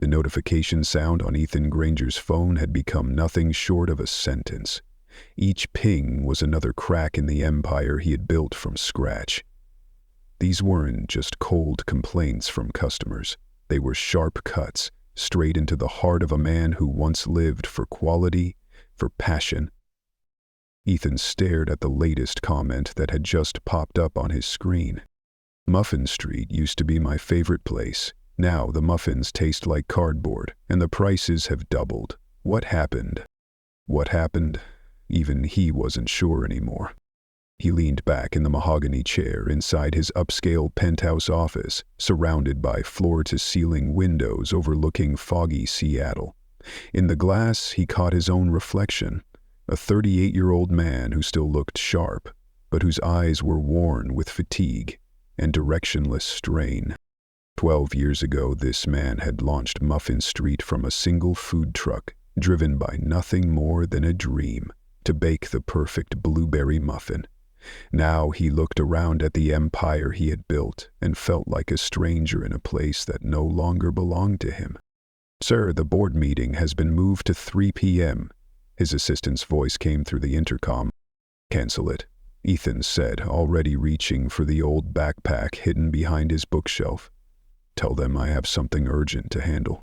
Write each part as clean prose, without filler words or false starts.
The notification sound on Ethan Granger's phone had become nothing short of a sentence. Each ping was another crack in the empire he had built from scratch. These weren't just cold complaints from customers. They were sharp cuts, straight into the heart of a man who once lived for quality, for passion. Ethan stared at the latest comment that had just popped up on his screen. Muffin Street used to be my favorite place. Now the muffins taste like cardboard, and the prices have doubled. What happened? What happened? Even he wasn't sure anymore. He leaned back in the mahogany chair inside his upscale penthouse office, surrounded by floor-to-ceiling windows overlooking foggy Seattle. In the glass, he caught his own reflection, a 38-year-old man who still looked sharp, but whose eyes were worn with fatigue and directionless strain. 12 years ago, this man had launched Muffin Street from a single food truck, driven by nothing more than a dream, to bake the perfect blueberry muffin. Now he looked around at the empire he had built and felt like a stranger in a place that no longer belonged to him. "Sir, the board meeting has been moved to 3 p.m. His assistant's voice came through the intercom. "Cancel it," Ethan said, already reaching for the old backpack hidden behind his bookshelf. "Tell them I have something urgent to handle."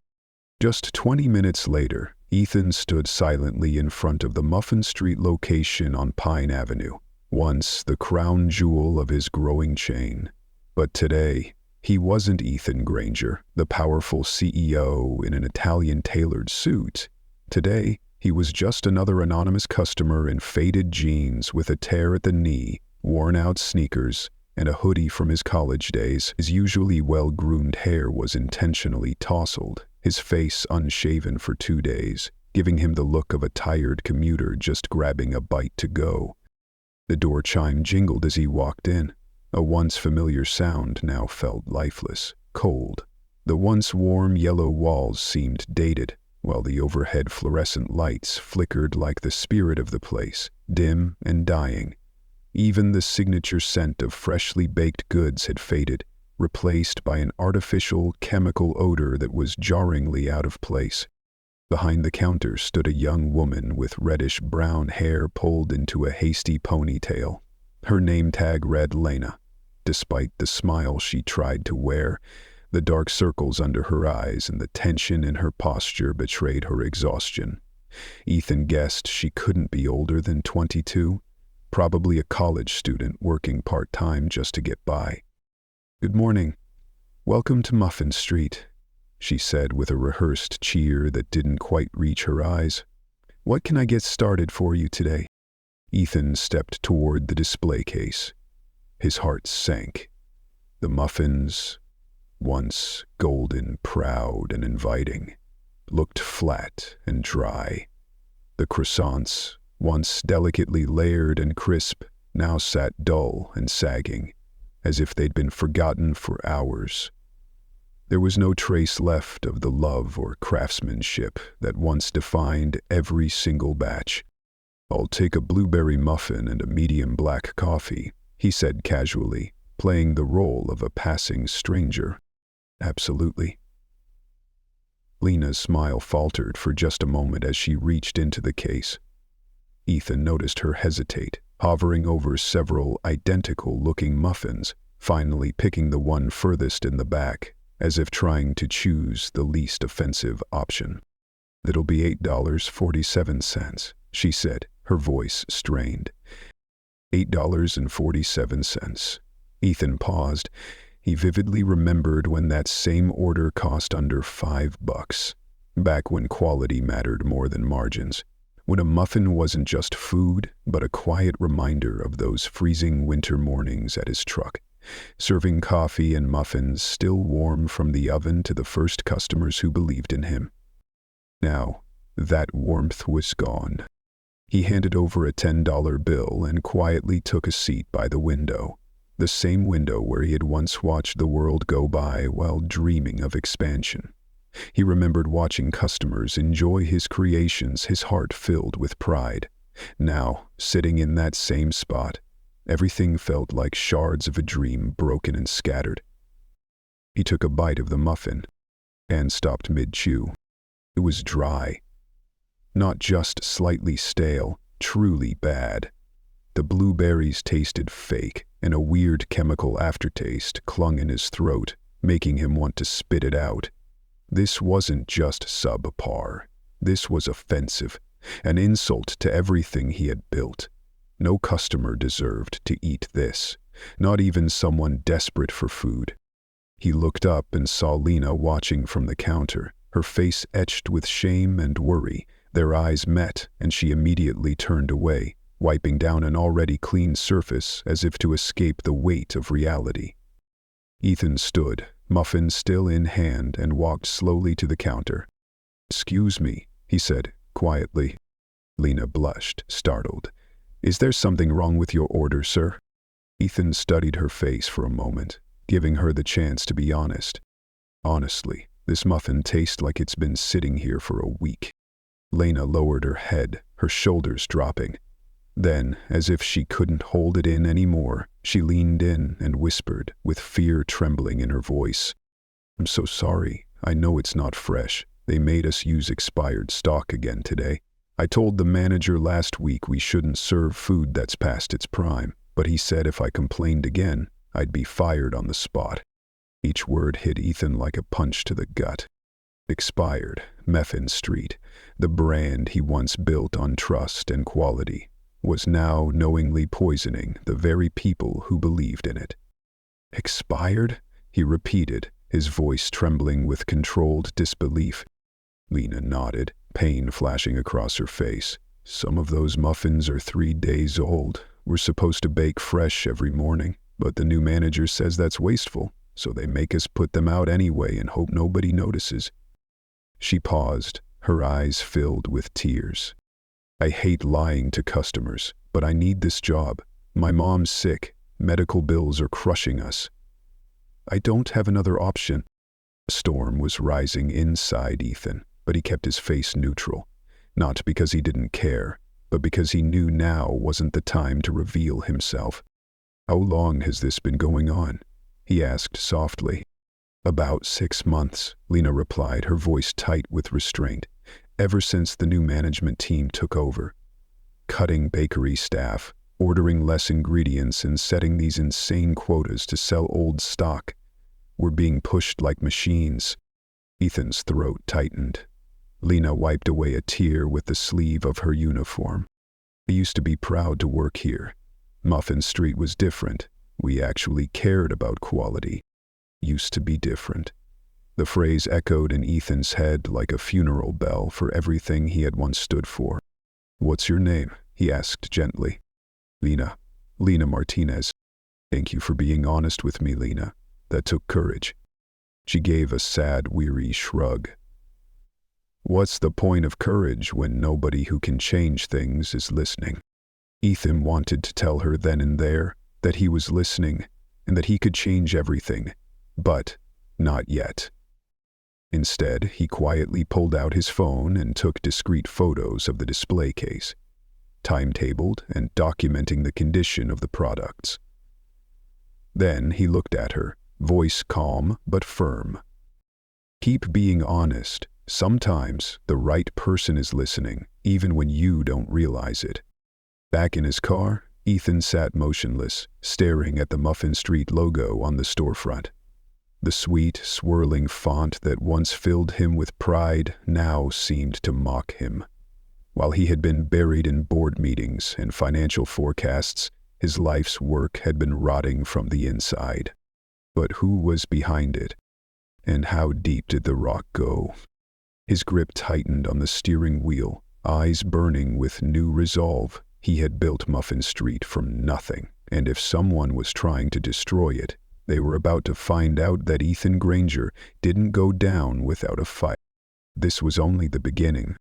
Just 20 minutes later, Ethan stood silently in front of the Muffin Street location on Pine Avenue, once the crown jewel of his growing chain. But today, he wasn't Ethan Granger, the powerful CEO in an Italian-tailored suit. Today, he was just another anonymous customer in faded jeans with a tear at the knee, worn-out sneakers, and a hoodie from his college days. His usually well-groomed hair was intentionally tousled, his face unshaven for 2 days, giving him the look of a tired commuter just grabbing a bite to go. The door chime jingled as he walked in. A once familiar sound now felt lifeless, cold. The once warm yellow walls seemed dated, while the overhead fluorescent lights flickered like the spirit of the place, dim and dying. Even the signature scent of freshly baked goods had faded, replaced by an artificial chemical odor that was jarringly out of place. Behind the counter stood a young woman with reddish-brown hair pulled into a hasty ponytail. Her name tag read Lena. Despite the smile she tried to wear, the dark circles under her eyes and the tension in her posture betrayed her exhaustion. Ethan guessed she couldn't be older than 22, probably a college student working part-time just to get by. "Good morning. Welcome to Muffin Street," she said with a rehearsed cheer that didn't quite reach her eyes. "What can I get started for you today?" Ethan stepped toward the display case. His heart sank. The muffins, once golden, proud, and inviting, looked flat and dry. The croissants, once delicately layered and crisp, now sat dull and sagging, as if they'd been forgotten for hours. There was no trace left of the love or craftsmanship that once defined every single batch. "I'll take a blueberry muffin and a medium black coffee," he said casually, playing the role of a passing stranger. "Absolutely." Lena's smile faltered for just a moment as she reached into the case. Ethan noticed her hesitate, hovering over several identical-looking muffins, finally picking the one furthest in the back, as if trying to choose the least offensive option. "It'll be $8.47, she said, her voice strained. $8.47. Ethan paused. He vividly remembered when that same order cost under $5, back when quality mattered more than margins, when a muffin wasn't just food, but a quiet reminder of those freezing winter mornings at his truck, serving coffee and muffins still warm from the oven to the first customers who believed in him. Now, that warmth was gone. He handed over a $10 bill and quietly took a seat by the window, the same window where he had once watched the world go by while dreaming of expansion. He remembered watching customers enjoy his creations, his heart filled with pride. Now, sitting in that same spot, everything felt like shards of a dream broken and scattered. He took a bite of the muffin. and stopped mid-chew. It was dry. Not just slightly stale, truly bad. The blueberries tasted fake, and a weird chemical aftertaste clung in his throat, making him want to spit it out. This wasn't just subpar. This was offensive, an insult to everything he had built. No customer deserved to eat this, not even someone desperate for food. He looked up and saw Lena watching from the counter, her face etched with shame and worry. Their eyes met, and she immediately turned away, wiping down an already clean surface as if to escape the weight of reality. Ethan stood, Muffin still in hand, and walked slowly to the counter. "Excuse me," he said, quietly. Lena blushed, startled. "Is there something wrong with your order, sir?" Ethan studied her face for a moment, giving her the chance to be honest. "Honestly, this muffin tastes like it's been sitting here for a week." Lena lowered her head, her shoulders dropping. Then, as if she couldn't hold it in anymore, she leaned in and whispered, with fear trembling in her voice, "I'm so sorry. I know it's not fresh. They made us use expired stock again today. I told the manager last week we shouldn't serve food that's past its prime, but he said if I complained again, I'd be fired on the spot." Each word hit Ethan like a punch to the gut. Expired, Muffin Street, the brand he once built on trust and quality, was now knowingly poisoning the very people who believed in it. "Expired?" he repeated, his voice trembling with controlled disbelief. Lena nodded, pain flashing across her face. "Some of those muffins are 3 days old. We're supposed to bake fresh every morning, but the new manager says that's wasteful, so they make us put them out anyway and hope nobody notices." She paused, her eyes filled with tears. "I hate lying to customers, but I need this job. My mom's sick. Medical bills are crushing us. I don't have another option." A storm was rising inside Ethan, but he kept his face neutral. Not because he didn't care, but because he knew now wasn't the time to reveal himself. "How long has this been going on?" he asked softly. "About 6 months," Lena replied, her voice tight with restraint. "Ever since the new management team took over. Cutting bakery staff, ordering less ingredients, and setting these insane quotas to sell old stock. We're being pushed like machines." Ethan's throat tightened. Lena wiped away a tear with the sleeve of her uniform. "I used to be proud to work here. Muffin Street was different. We actually cared about quality. Used to be different." The phrase echoed in Ethan's head like a funeral bell for everything he had once stood for. "What's your name?" he asked gently. "Lena. Lena Martinez." "Thank you for being honest with me, Lena. That took courage." She gave a sad, weary shrug. "What's the point of courage when nobody who can change things is listening?" Ethan wanted to tell her then and there that he was listening and that he could change everything, but not yet. Instead, he quietly pulled out his phone and took discreet photos of the display case, timetabled and documenting the condition of the products. Then he looked at her, voice calm but firm. "Keep being honest. Sometimes the right person is listening, even when you don't realize it." Back in his car, Ethan sat motionless, staring at the Muffin Street logo on the storefront. The sweet, swirling font that once filled him with pride now seemed to mock him. While he had been buried in board meetings and financial forecasts, his life's work had been rotting from the inside. But who was behind it? And how deep did the rock go? His grip tightened on the steering wheel, eyes burning with new resolve. He had built Muffin Street from nothing, and if someone was trying to destroy it, they were about to find out that Ethan Granger didn't go down without a fight. This was only the beginning,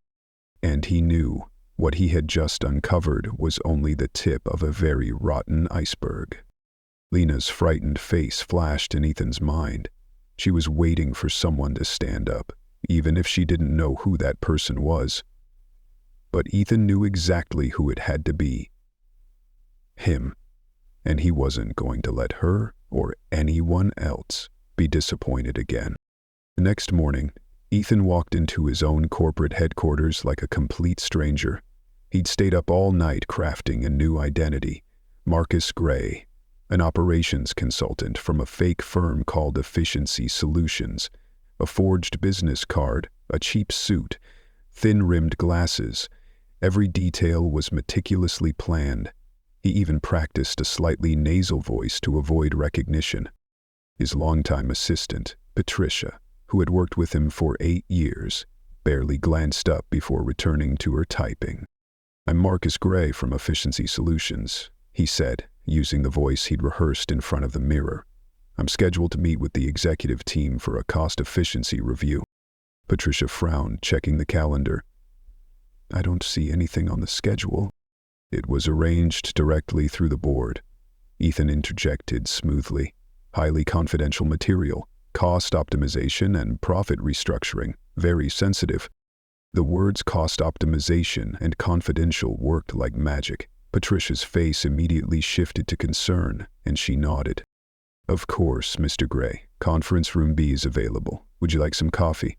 and he knew what he had just uncovered was only the tip of a very rotten iceberg. Lena's frightened face flashed in Ethan's mind. She was waiting for someone to stand up, even if she didn't know who that person was. But Ethan knew exactly who it had to be. Him. And he wasn't going to let her or anyone else be disappointed again. The next morning, Ethan walked into his own corporate headquarters like a complete stranger. He'd stayed up all night crafting a new identity, Marcus Gray, an operations consultant from a fake firm called Efficiency Solutions, a forged business card, a cheap suit, thin-rimmed glasses. Every detail was meticulously planned. He even practiced a slightly nasal voice to avoid recognition. His longtime assistant, Patricia, who had worked with him for 8 years, barely glanced up before returning to her typing. "I'm Marcus Gray from Efficiency Solutions," he said, using the voice he'd rehearsed in front of the mirror. "I'm scheduled to meet with the executive team for a cost efficiency review." Patricia frowned, checking the calendar. "I don't see anything on the schedule." "It was arranged directly through the board," Ethan interjected smoothly. "Highly confidential material, cost optimization and profit restructuring, very sensitive." The words cost optimization and confidential worked like magic. Patricia's face immediately shifted to concern, and she nodded. "Of course, Mr. Gray. Conference room B is available. Would you like some coffee?"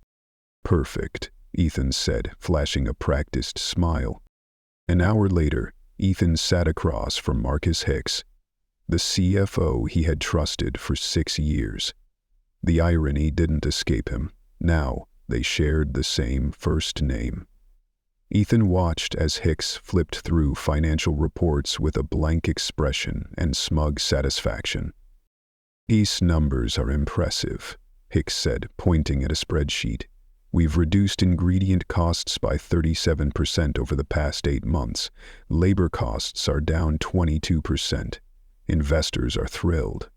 "Perfect," Ethan said, flashing a practiced smile. An hour later, Ethan sat across from Marcus Hicks, the CFO he had trusted for 6 years. The irony didn't escape him. Now, they shared the same first name. Ethan watched as Hicks flipped through financial reports with a blank expression and smug satisfaction. "These numbers are impressive," Hicks said, pointing at a spreadsheet. "We've reduced ingredient costs by 37% over the past 8 months. Labor costs are down 22%. Investors are thrilled."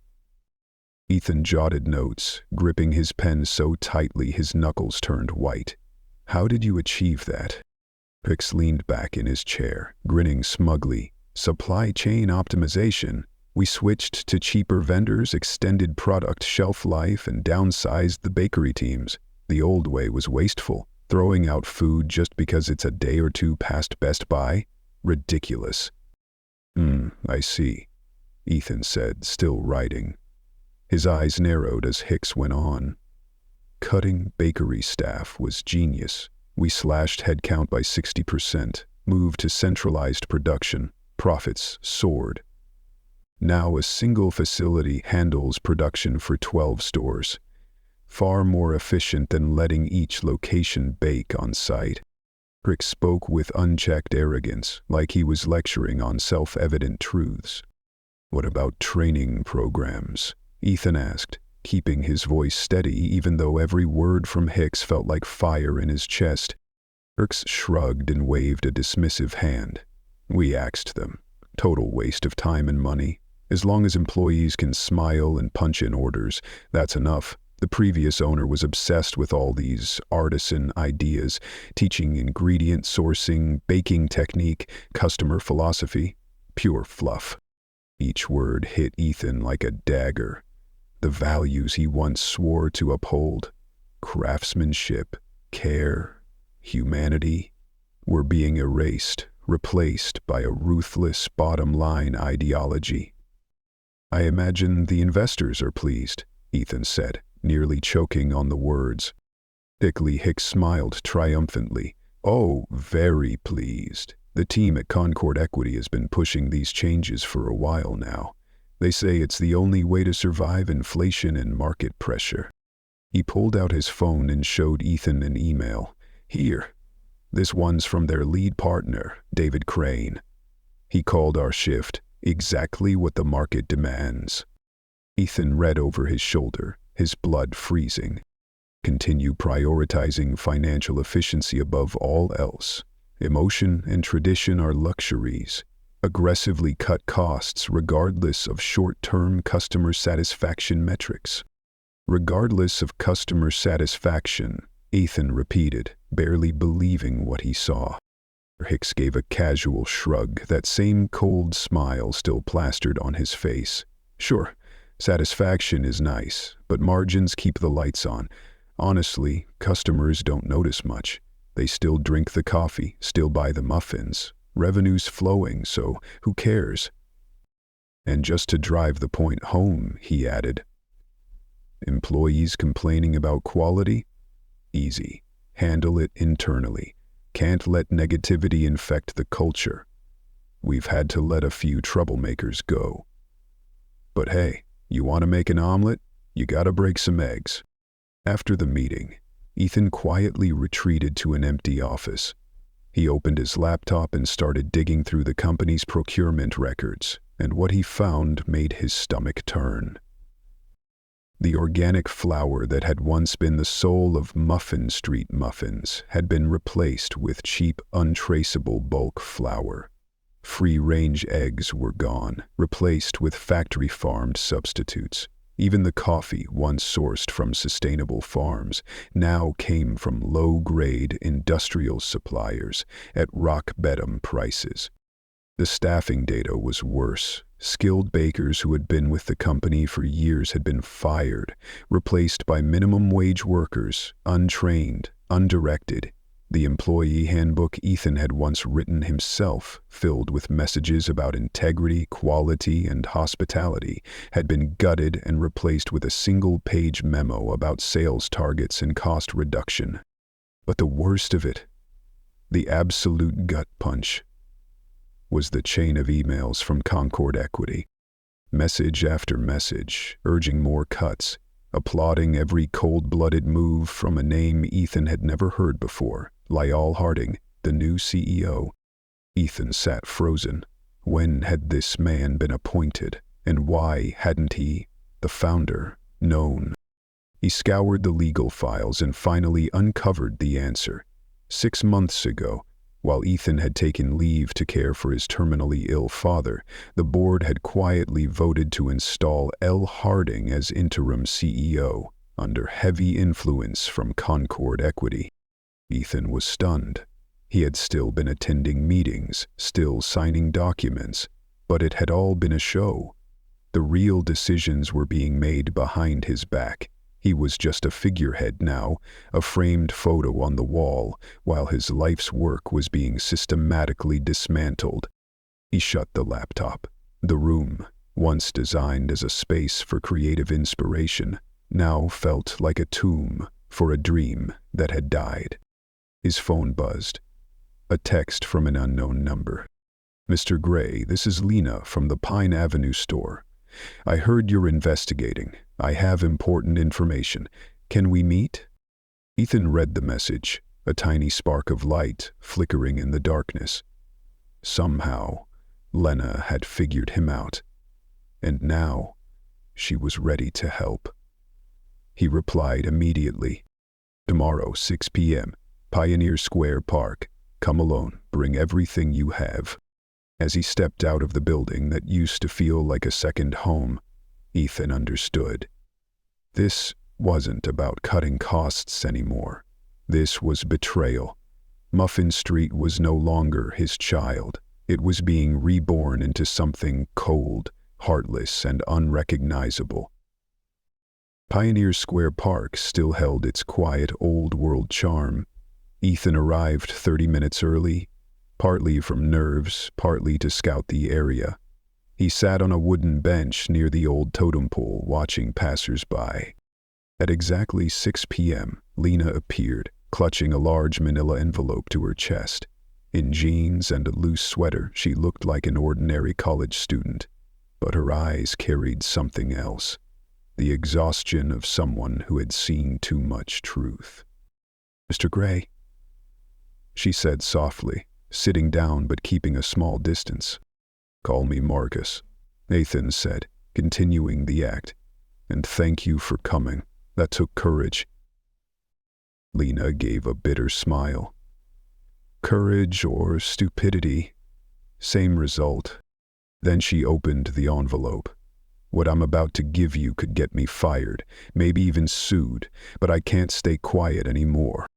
Ethan jotted notes, gripping his pen so tightly his knuckles turned white. "How did you achieve that?" Hicks leaned back in his chair, grinning smugly. "Supply chain optimization. We switched to cheaper vendors, extended product shelf life, and downsized the bakery teams. The old way was wasteful, throwing out food just because it's a day or two past Best Buy. Ridiculous." I see," Ethan said, still writing. His eyes narrowed as Hicks went on. "Cutting bakery staff was genius. We slashed headcount by 60%, moved to centralized production, profits soared. Now a single facility handles production for 12 stores. Far more efficient than letting each location bake on site." Hicks spoke with unchecked arrogance, like he was lecturing on self-evident truths. "What about training programs?" Ethan asked, keeping his voice steady even though every word from Hicks felt like fire in his chest. Hicks shrugged and waved a dismissive hand. "We axed them. Total waste of time and money. As long as employees can smile and punch in orders, that's enough. The previous owner was obsessed with all these artisan ideas, teaching ingredient sourcing, baking technique, customer philosophy. Pure fluff." Each word hit Ethan like a dagger. The values he once swore to uphold, craftsmanship, care, humanity, were being erased, replaced by a ruthless bottom-line ideology. "I imagine the investors are pleased," Ethan said, nearly choking on the words. Thickly, Hicks smiled triumphantly. "Oh, very pleased. The team at Concord Equity has been pushing these changes for a while now. They say it's the only way to survive inflation and market pressure." He pulled out his phone and showed Ethan an email. "Here. This one's from their lead partner, David Crane. He called our shift exactly what the market demands." Ethan read over his shoulder, his blood freezing. "Continue prioritizing financial efficiency above all else. Emotion and tradition are luxuries. Aggressively cut costs regardless of short-term customer satisfaction metrics." "Regardless of customer satisfaction," Ethan repeated, barely believing what he saw. Hicks gave a casual shrug, that same cold smile still plastered on his face. "Sure, satisfaction is nice, but margins keep the lights on. Honestly, customers don't notice much. They still drink the coffee, still buy the muffins. Revenue's flowing, so who cares?" And just to drive the point home, he added, Employees complaining about quality? Easy. Handle it internally. Can't let negativity infect the culture. We've had to let a few troublemakers go. But hey, you want to make an omelet? You gotta break some eggs. After the meeting, Ethan quietly retreated to an empty office. He opened his laptop and started digging through the company's procurement records, and what he found made his stomach turn. The organic flour that had once been the soul of Muffin Street muffins had been replaced with cheap, untraceable bulk flour. Free-range eggs were gone, replaced with factory-farmed substitutes. Even the coffee, once sourced from sustainable farms, now came from low-grade industrial suppliers at rock-bottom prices. The staffing data was worse. Skilled bakers who had been with the company for years had been fired, replaced by minimum-wage workers, untrained, undirected. The employee handbook Ethan had once written himself, filled with messages about integrity, quality, and hospitality, had been gutted and replaced with a single-page memo about sales targets and cost reduction. But the worst of it, the absolute gut punch, was the chain of emails from Concord Equity. Message after message, urging more cuts, applauding every cold-blooded move from a name Ethan had never heard before, Lyle Harding, the new CEO. Ethan sat frozen. When had this man been appointed, and why hadn't he, the founder, known? He scoured the legal files and finally uncovered the answer. 6 months ago, while Ethan had taken leave to care for his terminally ill father, the board had quietly voted to install L. Harding as interim CEO, under heavy influence from Concord Equity. Ethan was stunned. He had still been attending meetings, still signing documents, but it had all been a show. The real decisions were being made behind his back. He was just a figurehead now, a framed photo on the wall, while his life's work was being systematically dismantled. He shut the laptop. The room, once designed as a space for creative inspiration, now felt like a tomb for a dream that had died. His phone buzzed. A text from an unknown number. "Mr. Gray, this is Lena from the Pine Avenue store. I heard you're investigating. I have important information. Can we meet?" Ethan read the message, a tiny spark of light flickering in the darkness. Somehow, Lena had figured him out, and now she was ready to help. He replied immediately. "Tomorrow, 6 p.m., Pioneer Square Park. Come alone, bring everything you have." As he stepped out of the building that used to feel like a second home, Ethan understood. This wasn't about cutting costs anymore. This was betrayal. Muffin Street was no longer his child. It was being reborn into something cold, heartless, and unrecognizable. Pioneer Square Park still held its quiet old-world charm. Ethan arrived 30 minutes early, partly from nerves, partly to scout the area. He sat on a wooden bench near the old totem pole, watching passers-by. At exactly 6 p.m., Lena appeared, clutching a large manila envelope to her chest. In jeans and a loose sweater, she looked like an ordinary college student, but her eyes carried something else, the exhaustion of someone who had seen too much truth. "Mr. Gray," she said softly, sitting down but keeping a small distance. "Call me Marcus," Ethan said, continuing the act. "And thank you for coming. That took courage." Lena gave a bitter smile. Courage or stupidity, same result. Then she opened the envelope. "What I'm about to give you could get me fired, maybe even sued, but I can't stay quiet anymore."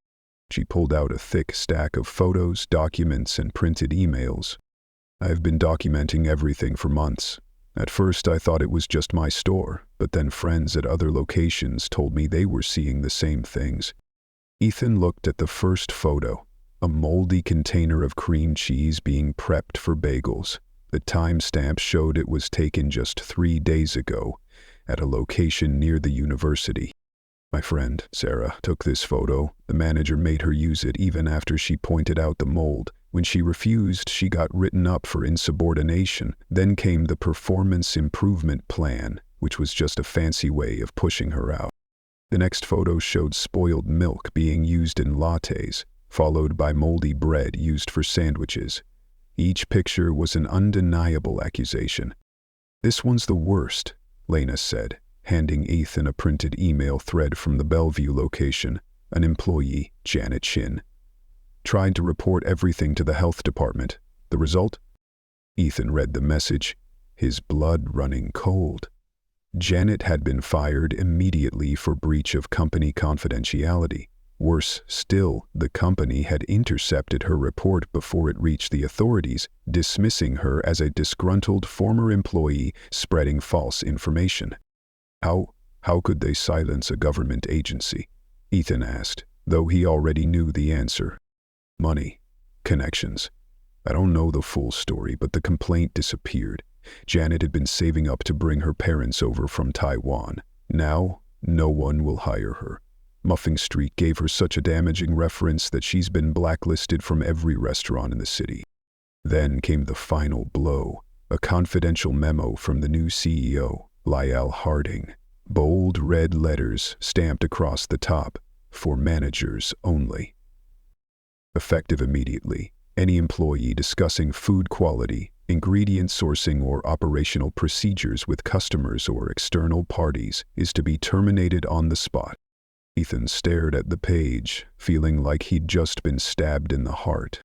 She pulled out a thick stack of photos, documents, and printed emails. "I've been documenting everything for months. At first I thought it was just my store, but then friends at other locations told me they were seeing the same things." Ethan looked at the first photo, a moldy container of cream cheese being prepped for bagels. The timestamp showed it was taken just 3 days ago. at a location near the university. My friend, Sarah, took this photo. The manager made her use it even after she pointed out the mold. When she refused, she got written up for insubordination. Then came the performance improvement plan, which was just a fancy way of pushing her out. The next photo showed spoiled milk being used in lattes, followed by moldy bread used for sandwiches. Each picture was an undeniable accusation. "This one's the worst," Lena said, handing Ethan a printed email thread from the Bellevue location. An employee, Janet Shin, tried to report everything to the health department. The result? Ethan read the message, his blood running cold. Janet had been fired immediately for breach of company confidentiality. Worse still, the company had intercepted her report before it reached the authorities, dismissing her as a disgruntled former employee spreading false information. How could they silence a government agency? Ethan asked, though he already knew the answer. Money. Connections. I don't know the full story, but the complaint disappeared. Janet had been saving up to bring her parents over from Taiwan. Now, no one will hire her. Muffin Street gave her such a damaging reference that she's been blacklisted from every restaurant in the city. Then came the final blow, a confidential memo from the new CEO, Lyle Harding. Bold red letters stamped across the top, for managers only. Effective immediately, any employee discussing food quality, ingredient sourcing or operational procedures with customers or external parties is to be terminated on the spot. Ethan stared at the page, feeling like he'd just been stabbed in the heart.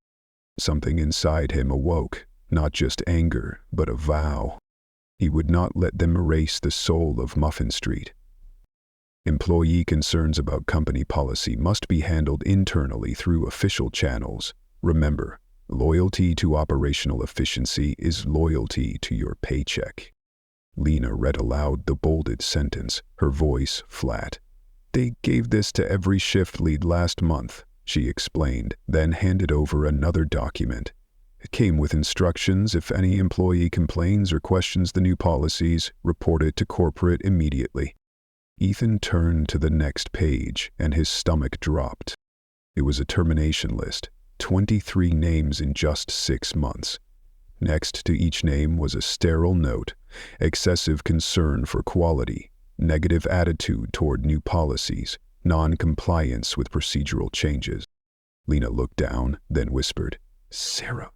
Something inside him awoke, not just anger, but a vow. He would not let them erase the soul of Muffin Street. Employee concerns about company policy must be handled internally through official channels. Remember, loyalty to operational efficiency is loyalty to your paycheck. Lena read aloud the bolded sentence, her voice flat. They gave this to every shift lead last month, she explained, then handed over another document. It came with instructions: if any employee complains or questions the new policies, report it to corporate immediately. Ethan turned to the next page, and his stomach dropped. It was a termination list, 23 names in just 6 months. Next to each name was a sterile note: excessive concern for quality, negative attitude toward new policies, non-compliance with procedural changes. Lena looked down, then whispered, "Sarah,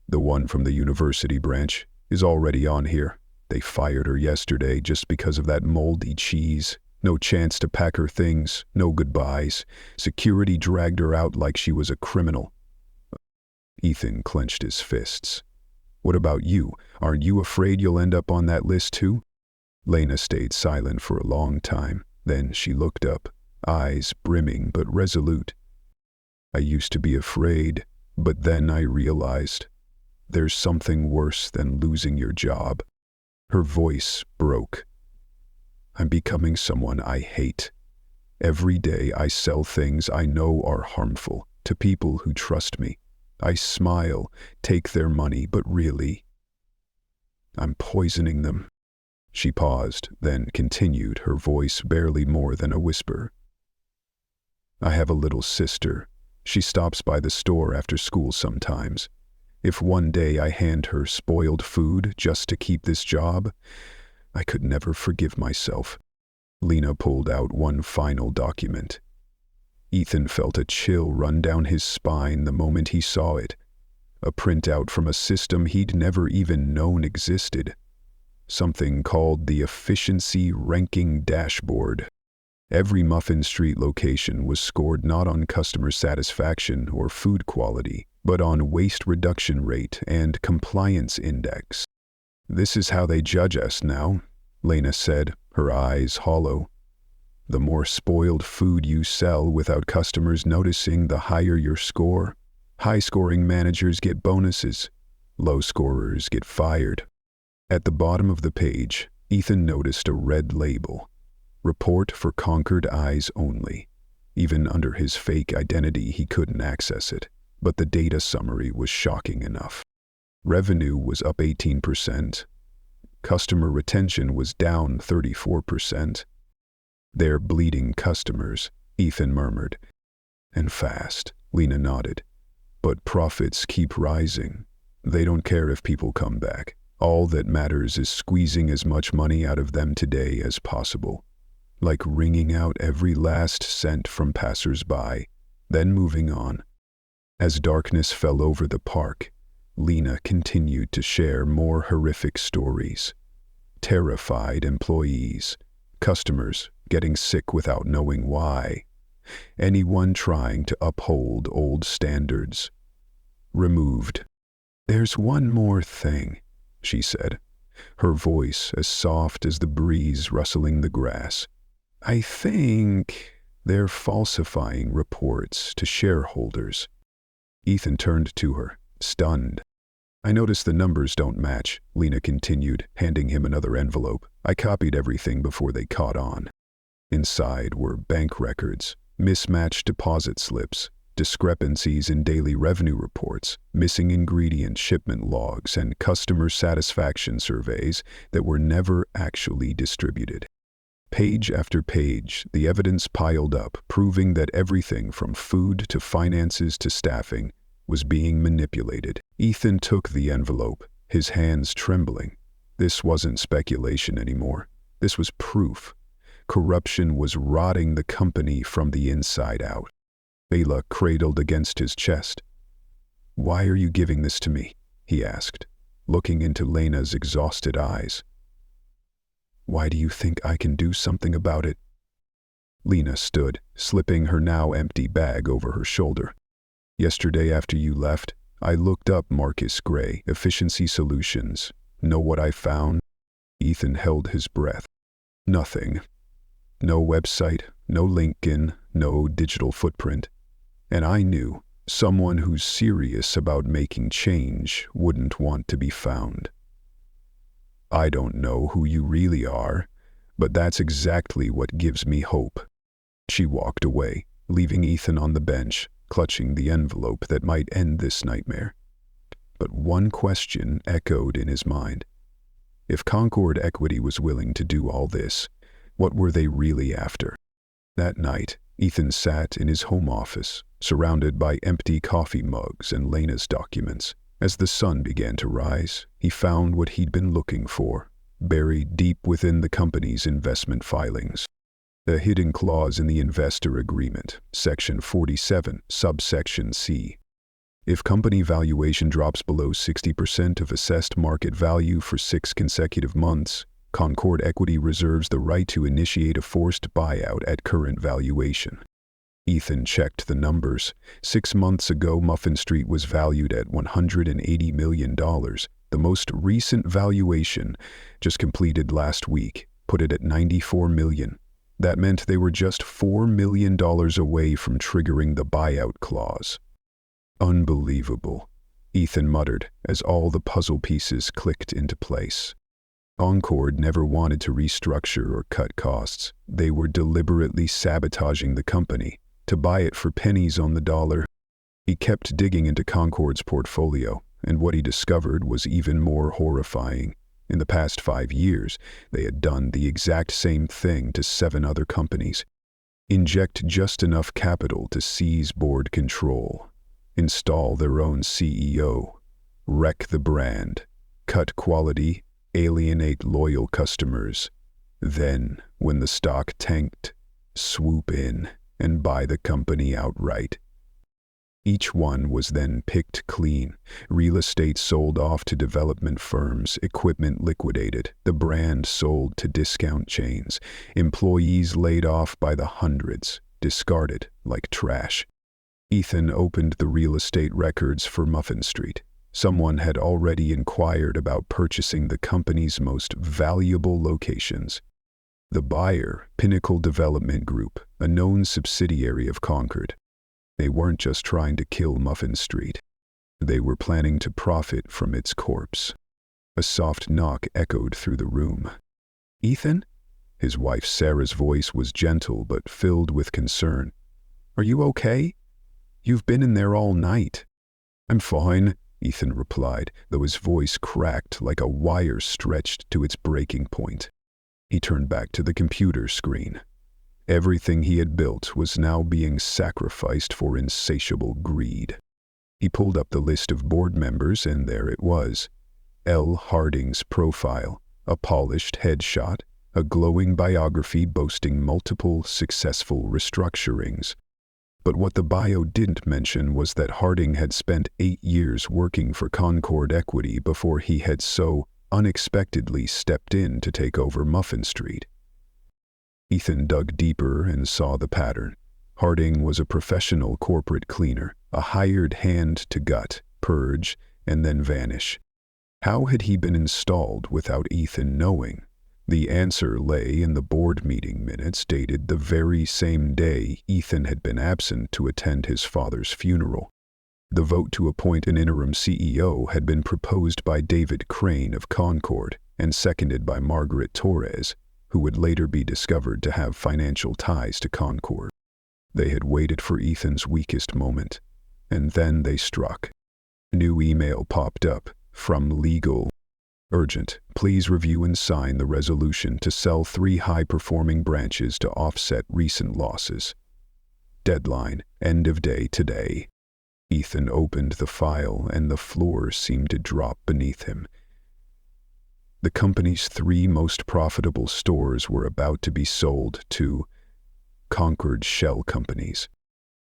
the one from the university branch, is already on here. They fired her yesterday just because of that moldy cheese. No chance to pack her things, no goodbyes. Security dragged her out like she was a criminal." Ethan clenched his fists. "What about you? Aren't you afraid you'll end up on that list too?" Lena stayed silent for a long time. Then she looked up, eyes brimming but resolute. "I used to be afraid, but then I realized there's something worse than losing your job." Her voice broke. "I'm becoming someone I hate. Every day I sell things I know are harmful to people who trust me. I smile, take their money, but really, I'm poisoning them." She paused, then continued, her voice barely more than a whisper. "I have a little sister. She stops by the store after school sometimes. If one day I hand her spoiled food just to keep this job, I could never forgive myself." Lena pulled out one final document. Ethan felt a chill run down his spine the moment he saw it. A printout from a system he'd never even known existed. Something called the Efficiency Ranking Dashboard. Every Muffin Street location was scored not on customer satisfaction or food quality, but on waste reduction rate and compliance index. "This is how they judge us now," Lena said, her eyes hollow. "The more spoiled food you sell without customers noticing, the higher your score. High-scoring managers get bonuses. Low scorers get fired." At the bottom of the page, Ethan noticed a red label. "Report for conquered eyes only." Even under his fake identity, he couldn't access it, but the data summary was shocking enough. Revenue was up 18%. Customer retention was down 34%. "They're bleeding customers," Ethan murmured. "And fast," Lena nodded. "But profits keep rising. They don't care if people come back. All that matters is squeezing as much money out of them today as possible. Like wringing out every last cent from passers-by, then moving on." As darkness fell over the park, Lena continued to share more horrific stories. Terrified employees, customers getting sick without knowing why, anyone trying to uphold old standards. Removed. "There's one more thing," she said, her voice as soft as the breeze rustling the grass. "I think they're falsifying reports to shareholders." Ethan turned to her, stunned. "I noticed the numbers don't match," Lena continued, handing him another envelope. "I copied everything before they caught on." Inside were bank records, mismatched deposit slips, discrepancies in daily revenue reports, missing ingredient shipment logs, and customer satisfaction surveys that were never actually distributed. Page after page, the evidence piled up, proving that everything from food to finances to staffing was being manipulated. Ethan took the envelope, his hands trembling. This wasn't speculation anymore. This was proof. Corruption was rotting the company from the inside out. Layla cradled against his chest. "Why are you giving this to me?" he asked, looking into Lena's exhausted eyes. "Why do you think I can do something about it?" Lena stood, slipping her now empty bag over her shoulder. "Yesterday after you left, I looked up Marcus Gray, Efficiency Solutions. Know what I found?" Ethan held his breath. "Nothing. No website, no LinkedIn, no digital footprint. And I knew someone who's serious about making change wouldn't want to be found. I don't know who you really are, but that's exactly what gives me hope." She walked away, leaving Ethan on the bench, clutching the envelope that might end this nightmare. But one question echoed in his mind. If Concord Equity was willing to do all this, what were they really after? That night, Ethan sat in his home office, surrounded by empty coffee mugs and Lena's documents. As the sun began to rise, he found what he'd been looking for, buried deep within the company's investment filings. A hidden clause in the investor agreement, Section 47, subsection C. If company valuation drops below 60% of assessed market value for 6 consecutive months, Concord Equity reserves the right to initiate a forced buyout at current valuation. Ethan checked the numbers. 6 months ago, Muffin Street was valued at $180 million. The most recent valuation, just completed last week, put it at $94 million. That meant they were just $4 million away from triggering the buyout clause. "Unbelievable," Ethan muttered as all the puzzle pieces clicked into place. Concord never wanted to restructure or cut costs. They were deliberately sabotaging the company to buy it for pennies on the dollar. He kept digging into Concord's portfolio, and what he discovered was even more horrifying. In the past 5 years, they had done the exact same thing to 7 other companies. Inject just enough capital to seize board control, install their own CEO, wreck the brand, cut quality, alienate loyal customers. Then, when the stock tanked, swoop in and buy the company outright. Each one was then picked clean. Real estate sold off to development firms, equipment liquidated, the brand sold to discount chains, employees laid off by the hundreds, discarded like trash. Ethan opened the real estate records for Muffin Street. Someone had already inquired about purchasing the company's most valuable locations. The buyer, Pinnacle Development Group, a known subsidiary of Concord. They weren't just trying to kill Muffin Street. They were planning to profit from its corpse. A soft knock echoed through the room. "Ethan?" His wife Sarah's voice was gentle but filled with concern. "Are you okay? You've been in there all night." "I'm fine," Ethan replied, though his voice cracked like a wire stretched to its breaking point. He turned back to the computer screen. Everything he had built was now being sacrificed for insatiable greed. He pulled up the list of board members, and there it was. L. Harding's profile, a polished headshot, a glowing biography boasting multiple successful restructurings. But what the bio didn't mention was that Harding had spent 8 years working for Concord Equity before he had so unexpectedly stepped in to take over Muffin Street. Ethan dug deeper and saw the pattern. Harding was a professional corporate cleaner, a hired hand to gut, purge, and then vanish. How had he been installed without Ethan knowing? The answer lay in the board meeting minutes dated the very same day Ethan had been absent to attend his father's funeral. The vote to appoint an interim CEO had been proposed by David Crane of Concord and seconded by Margaret Torres, who would later be discovered to have financial ties to Concord. They had waited for Ethan's weakest moment, and then they struck. A new email popped up from legal. Urgent, please review and sign the resolution to sell 3 high-performing branches to offset recent losses. Deadline, end of day today. Ethan opened the file and the floor seemed to drop beneath him. The company's 3 most profitable stores were about to be sold to Concord shell companies.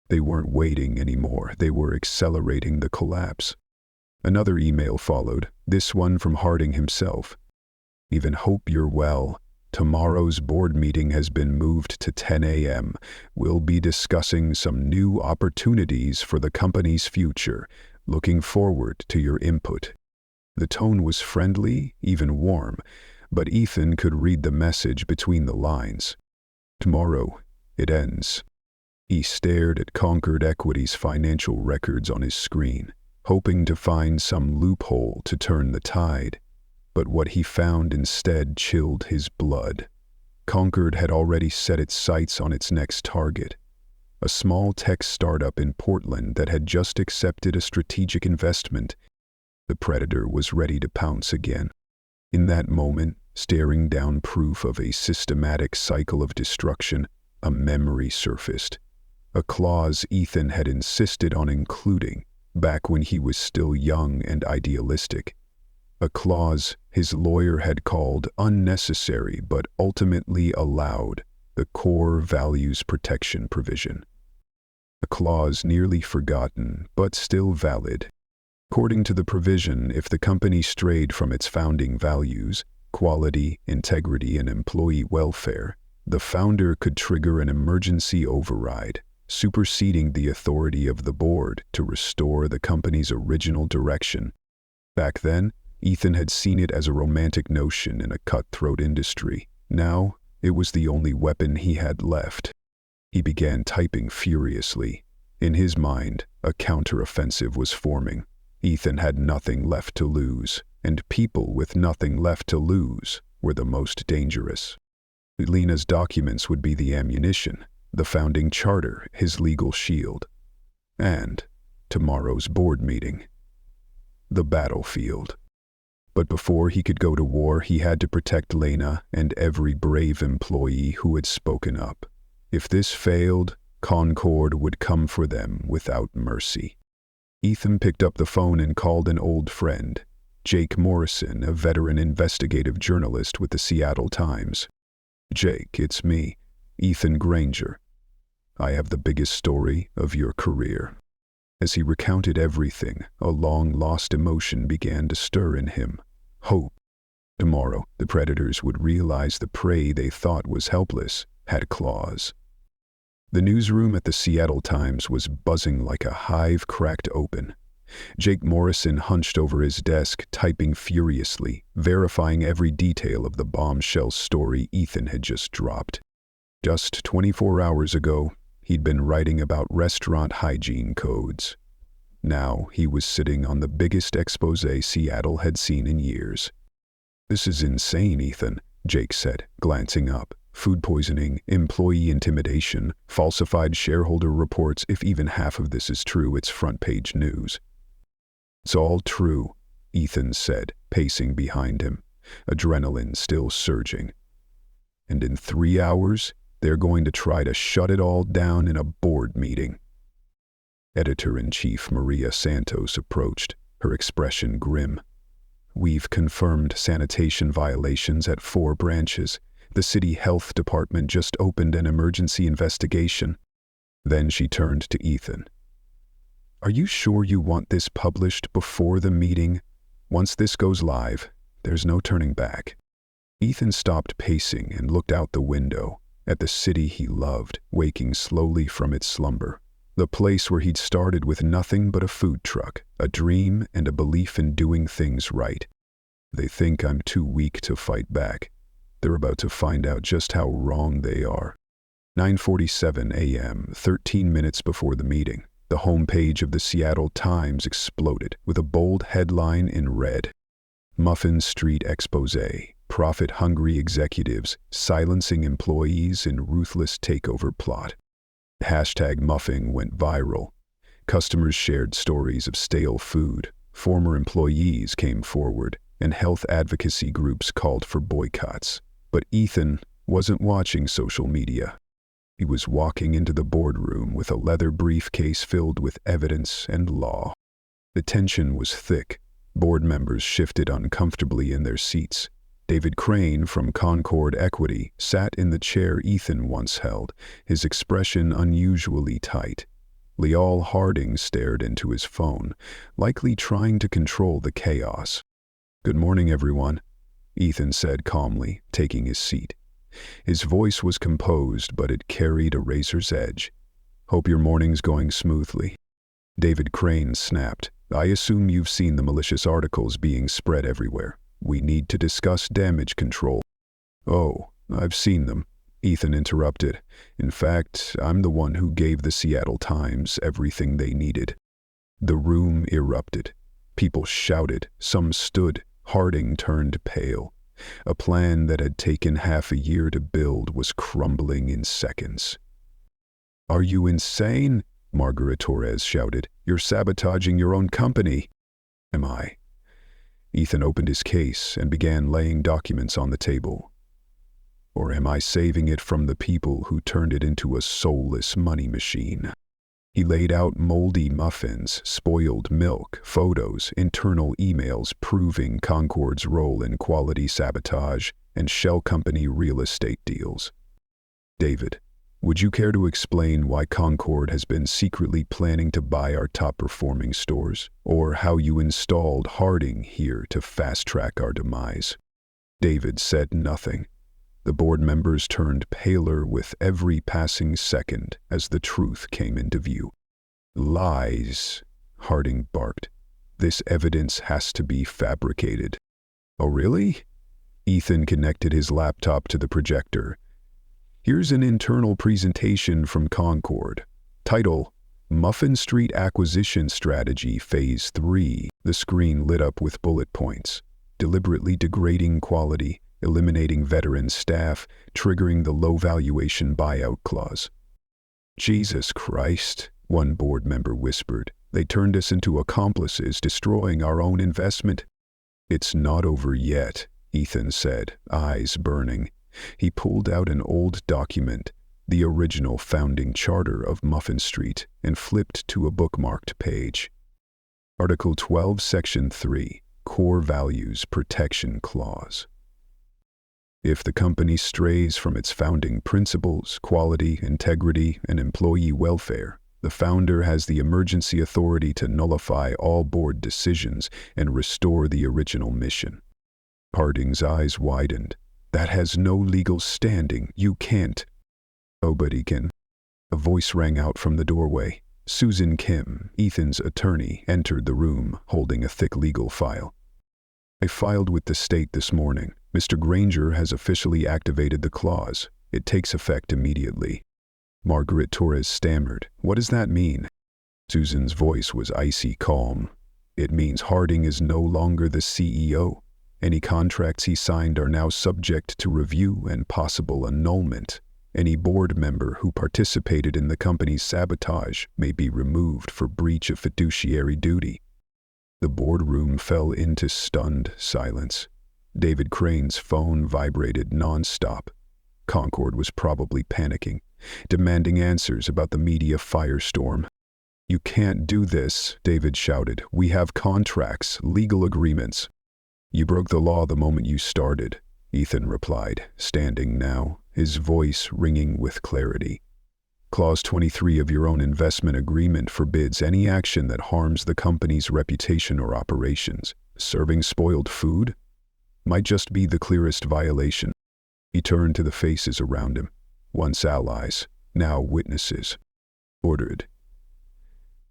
They weren't waiting anymore, they were accelerating the collapse. Another email followed, this one from Harding himself. Even hope you're well. Tomorrow's board meeting has been moved to 10 a.m. We'll be discussing some new opportunities for the company's future. Looking forward to your input. The tone was friendly, even warm, but Ethan could read the message between the lines. Tomorrow, it ends. He stared at Concord Equity's financial records on his screen, hoping to find some loophole to turn the tide. But what he found instead chilled his blood. Concord had already set its sights on its next target, a small tech startup in Portland that had just accepted a strategic investment. The predator was ready to pounce again. In that moment, staring down proof of a systematic cycle of destruction, a memory surfaced. A clause Ethan had insisted on including, back when he was still young and idealistic. A clause his lawyer had called unnecessary but ultimately allowed, the core values protection provision. A clause nearly forgotten but still valid. According to the provision, if the company strayed from its founding values, quality, integrity, and employee welfare, the founder could trigger an emergency override, superseding the authority of the board to restore the company's original direction. Back then, Ethan had seen it as a romantic notion in a cutthroat industry. Now, it was the only weapon he had left. He began typing furiously. In his mind, a counteroffensive was forming. Ethan had nothing left to lose, and people with nothing left to lose were the most dangerous. Lena's documents would be the ammunition, the founding charter his legal shield, and tomorrow's board meeting, the battlefield. But before he could go to war, he had to protect Lena and every brave employee who had spoken up. If this failed, Concord would come for them without mercy. Ethan picked up the phone and called an old friend, Jake Morrison, a veteran investigative journalist with the Seattle Times. "Jake, it's me, Ethan Granger. I have the biggest story of your career." As he recounted everything, a long-lost emotion began to stir in him. Hope. Tomorrow, the predators would realize the prey they thought was helpless had claws. The newsroom at the Seattle Times was buzzing like a hive cracked open. Jake Morrison hunched over his desk, typing furiously, verifying every detail of the bombshell story Ethan had just dropped. Just 24 hours ago, he'd been writing about restaurant hygiene codes. Now he was sitting on the biggest expose Seattle had seen in years. "This is insane, Ethan," Jake said, glancing up. "Food poisoning, employee intimidation, falsified shareholder reports. If even half of this is true, it's front-page news." It's all true, Ethan said, pacing behind him, adrenaline still surging. And in 3 hours, they're going to try to shut it all down in a board meeting. Editor-in-Chief Maria Santos approached, her expression grim. We've confirmed sanitation violations at 4 branches. The city health department just opened an emergency investigation. Then she turned to Ethan. Are you sure you want this published before the meeting? Once this goes live, there's no turning back. Ethan stopped pacing and looked out the window at the city he loved, waking slowly from its slumber. The place where he'd started with nothing but a food truck, a dream, and a belief in doing things right. They think I'm too weak to fight back. They're about to find out just how wrong they are. 9:47 a.m., 13 minutes before the meeting, the homepage of the Seattle Times exploded with a bold headline in red. Muffin Street Exposé. Profit-hungry executives silencing employees in ruthless takeover plot. #Muffin went viral. Customers shared stories of stale food, former employees came forward, and health advocacy groups called for boycotts. But Ethan wasn't watching social media. He was walking into the boardroom with a leather briefcase filled with evidence and law. The tension was thick. Board members shifted uncomfortably in their seats. David Crane from Concord Equity sat in the chair Ethan once held, his expression unusually tight. Leal Harding stared into his phone, likely trying to control the chaos. Good morning, everyone, Ethan said calmly, taking his seat. His voice was composed, but it carried a razor's edge. Hope your morning's going smoothly. David Crane snapped. I assume you've seen the malicious articles being spread everywhere. We need to discuss damage control. Oh, I've seen them, Ethan interrupted. In fact, I'm the one who gave the Seattle Times everything they needed. The room erupted. People shouted, some stood. Harding turned pale. A plan that had taken half a year to build was crumbling in seconds. Are you insane? Margaret Torres shouted. You're sabotaging your own company. Am I? Ethan opened his case and began laying documents on the table. Or am I saving it from the people who turned it into a soulless money machine? He laid out moldy muffins, spoiled milk, photos, internal emails proving Concord's role in quality sabotage and shell company real estate deals. David, would you care to explain why Concord has been secretly planning to buy our top-performing stores, or how you installed Harding here to fast-track our demise? David said nothing. The board members turned paler with every passing second as the truth came into view. Lies, Harding barked. This evidence has to be fabricated. Oh, really? Ethan connected his laptop to the projector. Here's an internal presentation from Concord. Title, Muffin Street Acquisition Strategy Phase 3. The screen lit up with bullet points. Deliberately degrading quality, eliminating veteran staff, triggering the low valuation buyout clause. Jesus Christ, one board member whispered. They turned us into accomplices, destroying our own investment. It's not over yet, Ethan said, eyes burning. He pulled out an old document, the original founding charter of Muffin Street, and flipped to a bookmarked page. Article 12, Section 3, Core Values Protection Clause. If the company strays from its founding principles, quality, integrity, and employee welfare, the founder has the emergency authority to nullify all board decisions and restore the original mission. Harding's eyes widened. That has no legal standing. You can't. Nobody can. A voice rang out from the doorway. Susan Kim, Ethan's attorney, entered the room, holding a thick legal file. I filed with the state this morning. Mr. Granger has officially activated the clause. It takes effect immediately. Margaret Torres stammered. What does that mean? Susan's voice was icy calm. It means Harding is no longer the CEO. Any contracts he signed are now subject to review and possible annulment. Any board member who participated in the company's sabotage may be removed for breach of fiduciary duty. The boardroom fell into stunned silence. David Crane's phone vibrated non-stop. Concord was probably panicking, demanding answers about the media firestorm. "You can't do this," David shouted. "We have contracts, legal agreements." "You broke the law the moment you started," Ethan replied, standing now, his voice ringing with clarity. "Clause 23 of your own investment agreement forbids any action that harms the company's reputation or operations. Serving spoiled food might just be the clearest violation." He turned to the faces around him, once allies, now witnesses. Ordered.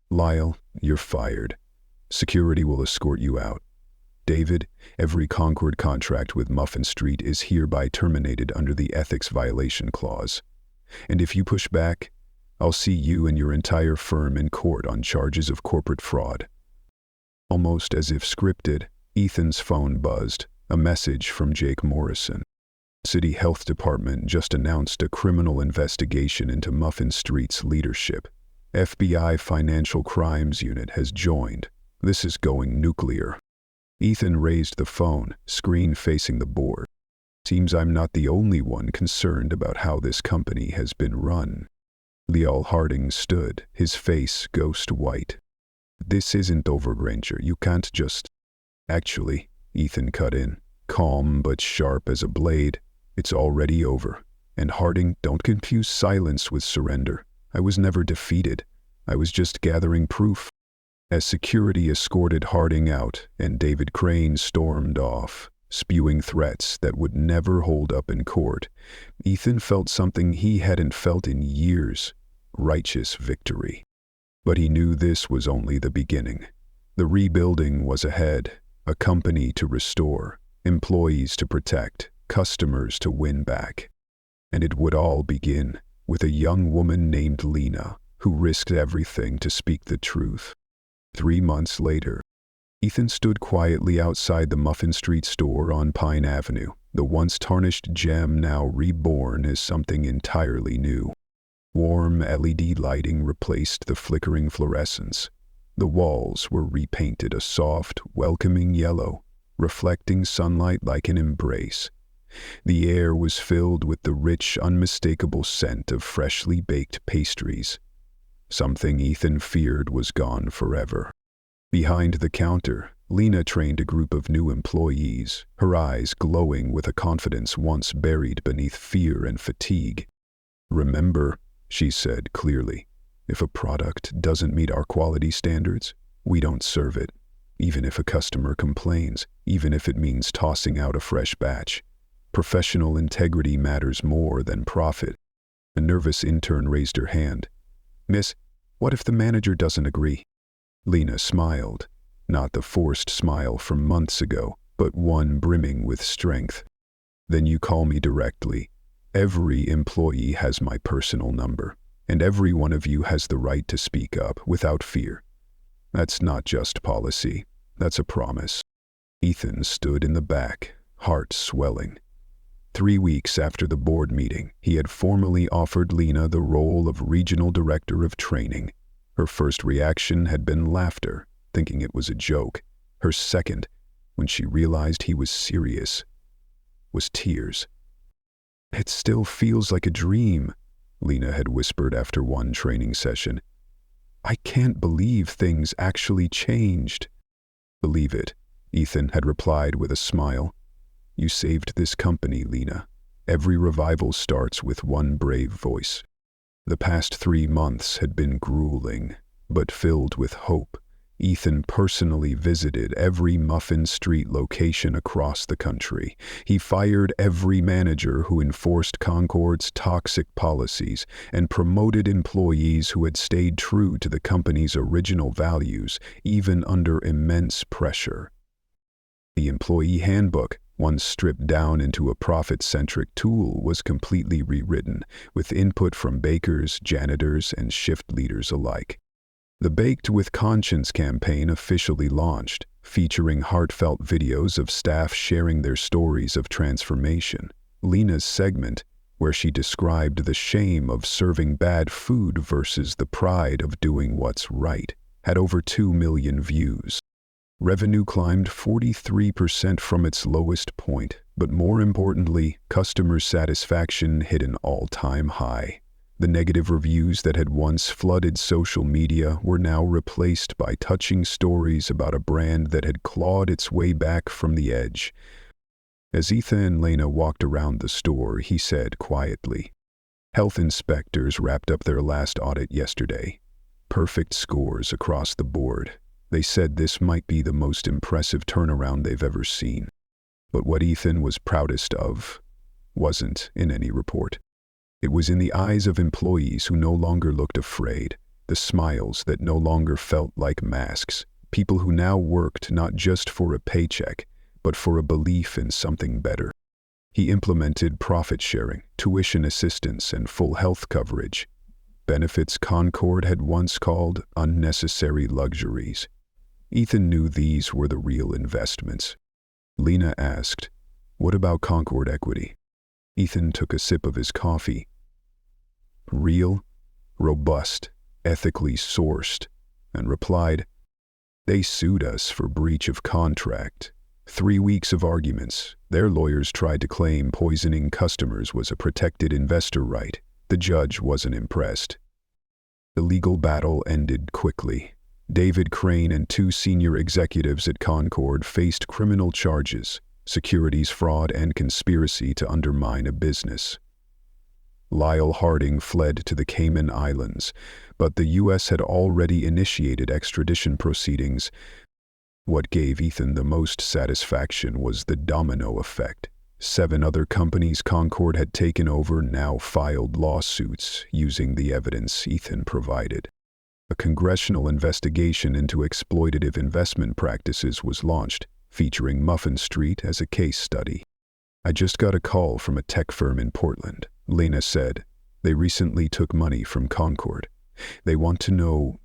"Lyle, you're fired. Security will escort you out. David, every Concord contract with Muffin Street is hereby terminated under the ethics violation clause. And if you push back, I'll see you and your entire firm in court on charges of corporate fraud." Almost as if scripted, Ethan's phone buzzed, a message from Jake Morrison. City Health Department just announced a criminal investigation into Muffin Street's leadership. FBI Financial Crimes Unit has joined. This is going nuclear. Ethan raised the phone, screen facing the board. "Seems I'm not the only one concerned about how this company has been run." Lyle Harding stood, his face ghost white. "This isn't over, Granger. You can't just—" "Actually," Ethan cut in, calm but sharp as a blade, "it's already over. And Harding, don't confuse silence with surrender. I was never defeated. I was just gathering proof." As security escorted Harding out and David Crane stormed off, spewing threats that would never hold up in court, Ethan felt something he hadn't felt in years: righteous victory. But he knew this was only the beginning. The rebuilding was ahead, a company to restore, employees to protect, customers to win back. And it would all begin with a young woman named Lena, who risked everything to speak the truth. 3 months later, Ethan stood quietly outside the Muffin Street store on Pine Avenue, the once tarnished gem now reborn as something entirely new. Warm LED lighting replaced the flickering fluorescence. The walls were repainted a soft, welcoming yellow, reflecting sunlight like an embrace. The air was filled with the rich, unmistakable scent of freshly baked pastries. Something Ethan feared was gone forever. Behind the counter, Lena trained a group of new employees, her eyes glowing with a confidence once buried beneath fear and fatigue. "Remember," she said clearly, "if a product doesn't meet our quality standards, we don't serve it, even if a customer complains, even if it means tossing out a fresh batch. Professional integrity matters more than profit." A nervous intern raised her hand. "Miss, what if the manager doesn't agree?" Lena smiled, not the forced smile from months ago, but one brimming with strength. "Then you call me directly. Every employee has my personal number, and every one of you has the right to speak up without fear. That's not just policy, that's a promise." Ethan stood in the back, heart swelling. 3 weeks after the board meeting, he had formally offered Lena the role of regional director of training. Her first reaction had been laughter, thinking it was a joke. Her second, when she realized he was serious, was tears. "It still feels like a dream," Lena had whispered after one training session. "I can't believe things actually changed." "Believe it," Ethan had replied with a smile. "You saved this company, Lena. Every revival starts with one brave voice." The past 3 months had been grueling, but filled with hope. Ethan personally visited every Muffin Street location across the country. He fired every manager who enforced Concord's toxic policies and promoted employees who had stayed true to the company's original values, even under immense pressure. The employee handbook, once stripped down into a profit-centric tool, was completely rewritten, with input from bakers, janitors, and shift leaders alike. The Baked with Conscience campaign officially launched, featuring heartfelt videos of staff sharing their stories of transformation. Lena's segment, where she described the shame of serving bad food versus the pride of doing what's right, had over 2 million views. Revenue climbed 43% from its lowest point, but more importantly, customer satisfaction hit an all-time high. The negative reviews that had once flooded social media were now replaced by touching stories about a brand that had clawed its way back from the edge. As Ethan and Lena walked around the store, he said quietly, "Health inspectors wrapped up their last audit yesterday. Perfect scores across the board. They said this might be the most impressive turnaround they've ever seen." But what Ethan was proudest of wasn't in any report. It was in the eyes of employees who no longer looked afraid, the smiles that no longer felt like masks, people who now worked not just for a paycheck, but for a belief in something better. He implemented profit sharing, tuition assistance, and full health coverage, benefits Concord had once called unnecessary luxuries. Ethan knew these were the real investments. Lena asked, "What about Concord equity?" Ethan took a sip of his coffee. "Real, robust, ethically sourced," and replied, "They sued us for breach of contract. 3 weeks of arguments. Their lawyers tried to claim poisoning customers was a protected investor right. The judge wasn't impressed." The legal battle ended quickly. David Crane and 2 senior executives at Concord faced criminal charges, securities fraud and conspiracy to undermine a business. Lyle Harding fled to the Cayman Islands, but the U.S. had already initiated extradition proceedings. What gave Ethan the most satisfaction was the domino effect. 7 other companies Concord had taken over now filed lawsuits using the evidence Ethan provided. A congressional investigation into exploitative investment practices was launched, featuring Muffin Street as a case study. "I just got a call from a tech firm in Portland," Lena said. "They recently took money from Concord. They want to know,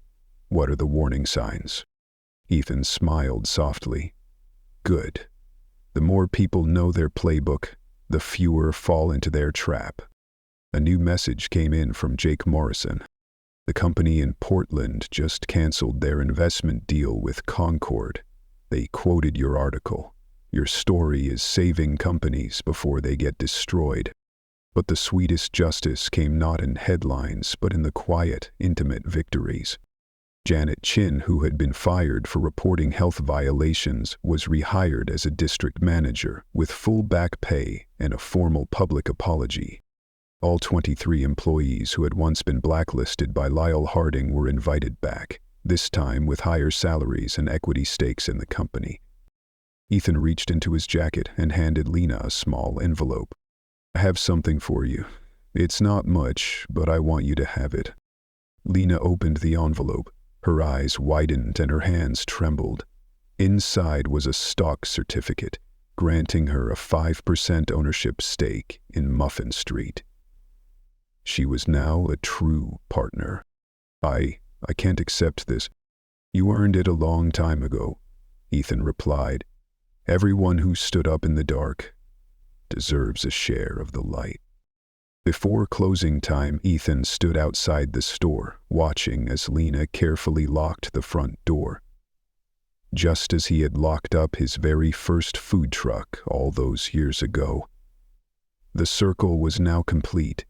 what are the warning signs?" Ethan smiled softly. "Good. The more people know their playbook, the fewer fall into their trap." A new message came in from Jake Morrison. "The company in Portland just canceled their investment deal with Concord. They quoted your article. Your story is saving companies before they get destroyed." But the sweetest justice came not in headlines, but in the quiet, intimate victories. Janet Chin, who had been fired for reporting health violations, was rehired as a district manager with full back pay and a formal public apology. All 23 employees who had once been blacklisted by Lyle Harding were invited back, this time with higher salaries and equity stakes in the company. Ethan reached into his jacket and handed Lena a small envelope. "I have something for you. It's not much, but I want you to have it." Lena opened the envelope. Her eyes widened and her hands trembled. Inside was a stock certificate, granting her a 5% ownership stake in Muffin Street. She was now a true partner. I can't accept this." "You earned it a long time ago," Ethan replied. "Everyone who stood up in the dark deserves a share of the light." Before closing time, Ethan stood outside the store, watching as Lena carefully locked the front door. Just as he had locked up his very first food truck all those years ago. The circle was now complete.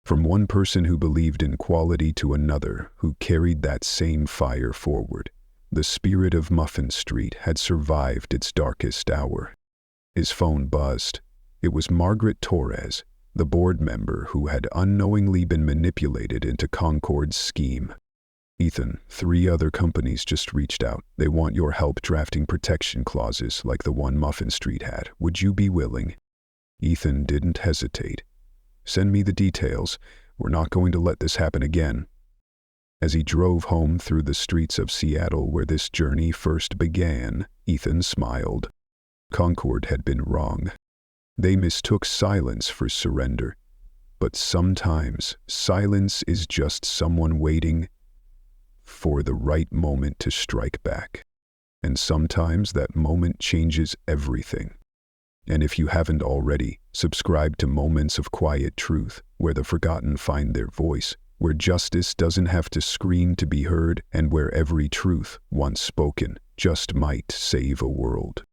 From one person who believed in quality to another who carried that same fire forward, the spirit of Muffin Street had survived its darkest hour. His phone buzzed. It was Margaret Torres, the board member who had unknowingly been manipulated into Concord's scheme. "Ethan, 3 other companies just reached out. They want your help drafting protection clauses like the one Muffin Street had. Would you be willing?" Ethan didn't hesitate. "Send me the details. We're not going to let this happen again." As he drove home through the streets of Seattle where this journey first began, Ethan smiled. Concord had been wrong. They mistook silence for surrender. But sometimes silence is just someone waiting for the right moment to strike back. And sometimes that moment changes everything. And if you haven't already, subscribe to Moments of Quiet Truth, where the forgotten find their voice. where justice doesn't have to scream to be heard, and where every truth, once spoken, just might save a world.